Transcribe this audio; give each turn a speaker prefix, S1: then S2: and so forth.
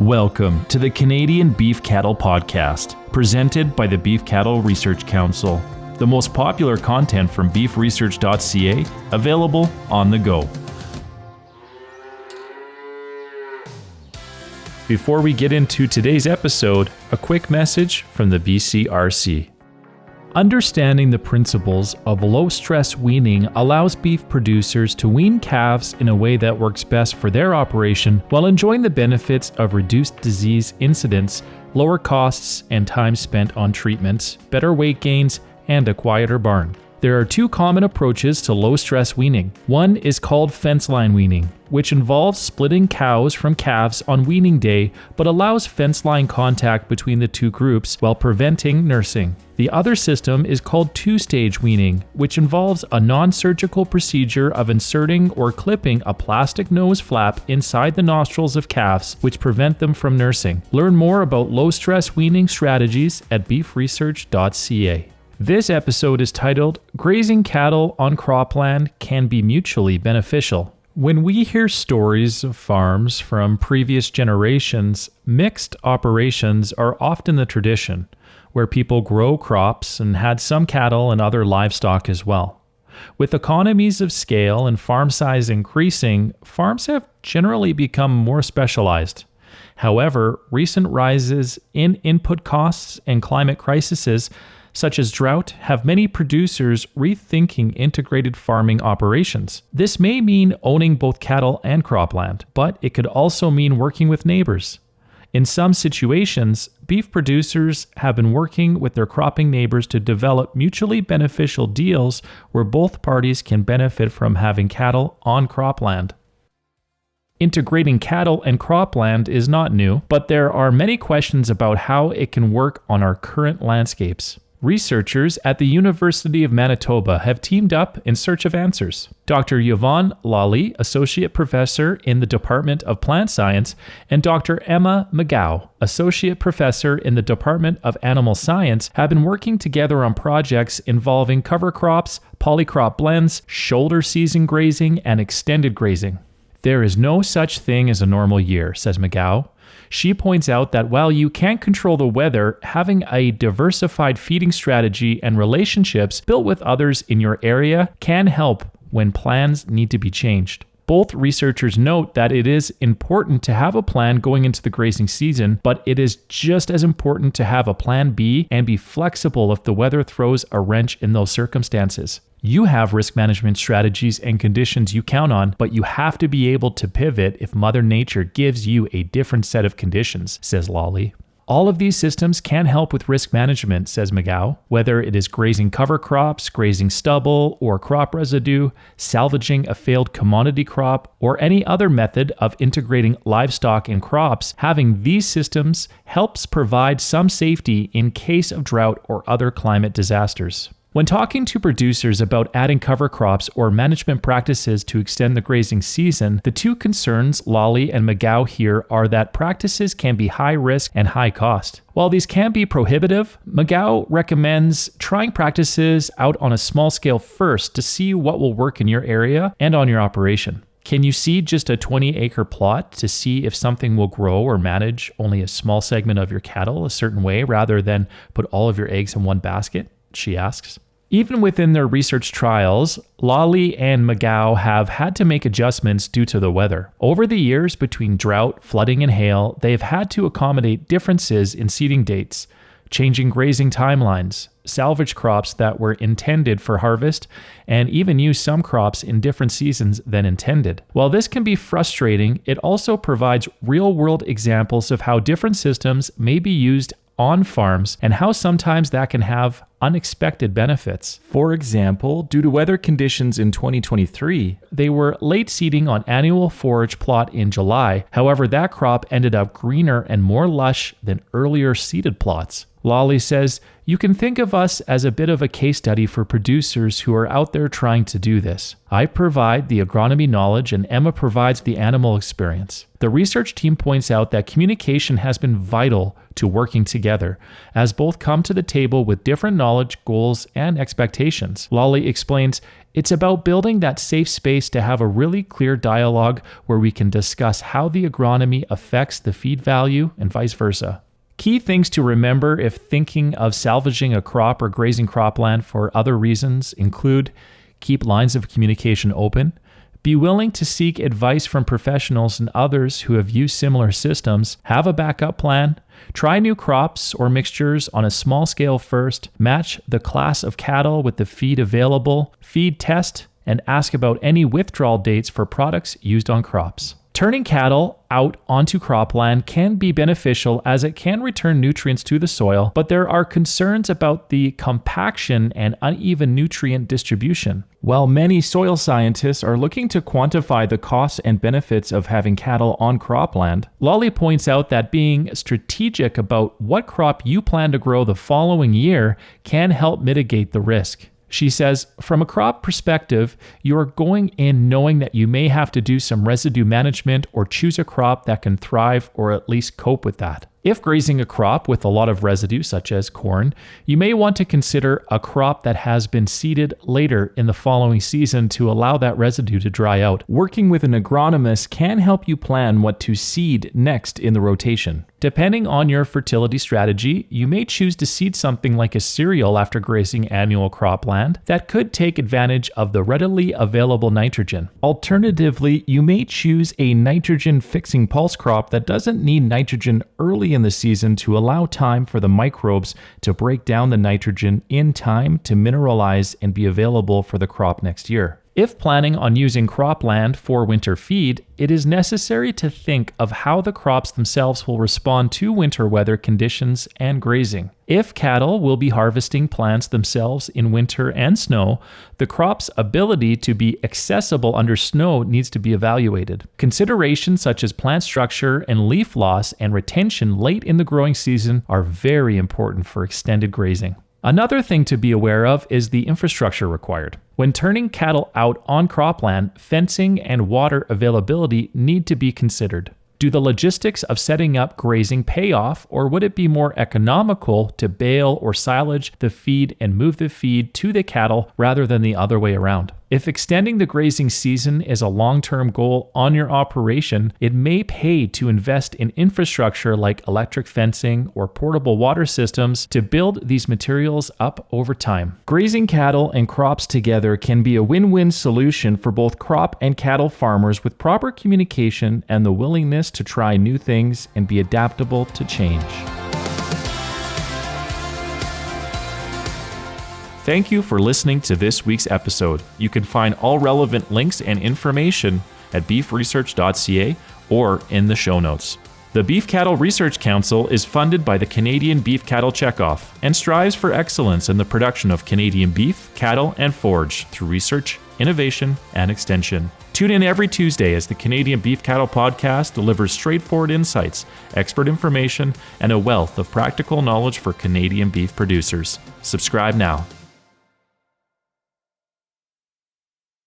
S1: Welcome to the Canadian Beef Cattle Podcast, presented by the Beef Cattle Research Council, the most popular content from beefresearch.ca, available on the go. Before we get into today's episode, a quick message from the BCRC. Understanding the principles of low-stress weaning allows beef producers to wean calves in a way that works best for their operation while enjoying the benefits of reduced disease incidence, lower costs and time spent on treatments, better weight gains, and a quieter barn. There are two common approaches to low-stress weaning. One is called fence line weaning, which involves splitting cows from calves on weaning day but allows fence line contact between the two groups while preventing nursing. The other system is called two-stage weaning, which involves a non-surgical procedure of inserting or clipping a plastic nose flap inside the nostrils of calves, which prevent them from nursing. Learn more about low-stress weaning strategies at beefresearch.ca. This episode is titled, Grazing Cattle on Cropland Can Be Mutually Beneficial. When we hear stories of farms from previous generations, mixed operations are often the tradition, where people grow crops and had some cattle and other livestock as well. With economies of scale and farm size increasing, farms have generally become more specialized. However, recent rises in input costs and climate crises such as drought, have many producers rethinking integrated farming operations. This may mean owning both cattle and cropland, but it could also mean working with neighbors. In some situations, beef producers have been working with their cropping neighbors to develop mutually beneficial deals where both parties can benefit from having cattle on cropland. Integrating cattle and cropland is not new, but there are many questions about how it can work on our current landscapes. Researchers at the University of Manitoba have teamed up in search of answers. Dr. Yvonne Lawley, Associate Professor in the Department of Plant Science, and Dr. Emma McGow, Associate Professor in the Department of Animal Science, have been working together on projects involving cover crops, polycrop blends, shoulder season grazing, and extended grazing. There is no such thing as a normal year, says McGow. She points out that while you can't control the weather, having a diversified feeding strategy and relationships built with others in your area can help when plans need to be changed. Both researchers note that it is important to have a plan going into the grazing season, but it is just as important to have a plan B and be flexible if the weather throws a wrench in those circumstances. You have risk management strategies and conditions you count on, but you have to be able to pivot if Mother Nature gives you a different set of conditions, says Lawley. All of these systems can help with risk management, says McGow, whether it is grazing cover crops, grazing stubble or crop residue, salvaging a failed commodity crop, or any other method of integrating livestock and crops. Having these systems helps provide some safety in case of drought or other climate disasters. When talking to producers about adding cover crops or management practices to extend the grazing season, the two concerns Lawley and McGow hear are that practices can be high risk and high cost. While these can be prohibitive, McGow recommends trying practices out on a small scale first to see what will work in your area and on your operation. Can you seed just a 20-acre plot to see if something will grow or manage only a small segment of your cattle a certain way rather than put all of your eggs in one basket? She asks. Even within their research trials, Lawley and McGow have had to make adjustments due to the weather. Over the years, between drought, flooding, and hail, they have had to accommodate differences in seeding dates, changing grazing timelines, salvage crops that were intended for harvest, and even use some crops in different seasons than intended. While this can be frustrating, it also provides real-world examples of how different systems may be used on farms and how sometimes that can have unexpected benefits. For example, due to weather conditions in 2023, they were late seeding on annual forage plot in July. However, that crop ended up greener and more lush than earlier seeded plots. Lawley says, you can think of us as a bit of a case study for producers who are out there trying to do this. I provide the agronomy knowledge and Emma provides the animal experience. The research team points out that communication has been vital to working together, as both come to the table with different knowledge knowledge, goals, and expectations. Lolly explains, it's about building that safe space to have a really clear dialogue where we can discuss how the agronomy affects the feed value and vice versa. Key things to remember if thinking of salvaging a crop or grazing cropland for other reasons include keep lines of communication open, be willing to seek advice from professionals and others who have used similar systems, have a backup plan, try new crops or mixtures on a small scale first, match the class of cattle with the feed available, feed test, and ask about any withdrawal dates for products used on crops. Turning cattle out onto cropland can be beneficial as it can return nutrients to the soil, but there are concerns about the compaction and uneven nutrient distribution. While many soil scientists are looking to quantify the costs and benefits of having cattle on cropland, Lolly points out that being strategic about what crop you plan to grow the following year can help mitigate the risk. She says, from a crop perspective, you're going in knowing that you may have to do some residue management or choose a crop that can thrive or at least cope with that. If grazing a crop with a lot of residue, such as corn, you may want to consider a crop that has been seeded later in the following season to allow that residue to dry out. Working with an agronomist can help you plan what to seed next in the rotation. Depending on your fertility strategy, you may choose to seed something like a cereal after grazing annual cropland that could take advantage of the readily available nitrogen. Alternatively, you may choose a nitrogen-fixing pulse crop that doesn't need nitrogen early in the season to allow time for the microbes to break down the nitrogen in time to mineralize and be available for the crop next year. If planning on using cropland for winter feed, it is necessary to think of how the crops themselves will respond to winter weather conditions and grazing. If cattle will be harvesting plants themselves in winter and snow, the crop's ability to be accessible under snow needs to be evaluated. Considerations such as plant structure and leaf loss and retention late in the growing season are very important for extended grazing. Another thing to be aware of is the infrastructure required. When turning cattle out on cropland, fencing and water availability need to be considered. Do the logistics of setting up grazing pay off, or would it be more economical to bale or silage the feed and move the feed to the cattle rather than the other way around? If extending the grazing season is a long-term goal on your operation, it may pay to invest in infrastructure like electric fencing or portable water systems to build these materials up over time. Grazing cattle and crops together can be a win-win solution for both crop and cattle farmers with proper communication and the willingness to try new things and be adaptable to change. Thank you for listening to this week's episode. You can find all relevant links and information at beefresearch.ca or in the show notes. The Beef Cattle Research Council is funded by the Canadian Beef Cattle Checkoff and strives for excellence in the production of Canadian beef, cattle, and forage through research, innovation, and extension. Tune in every Tuesday as the Canadian Beef Cattle Podcast delivers straightforward insights, expert information, and a wealth of practical knowledge for Canadian beef producers. Subscribe now.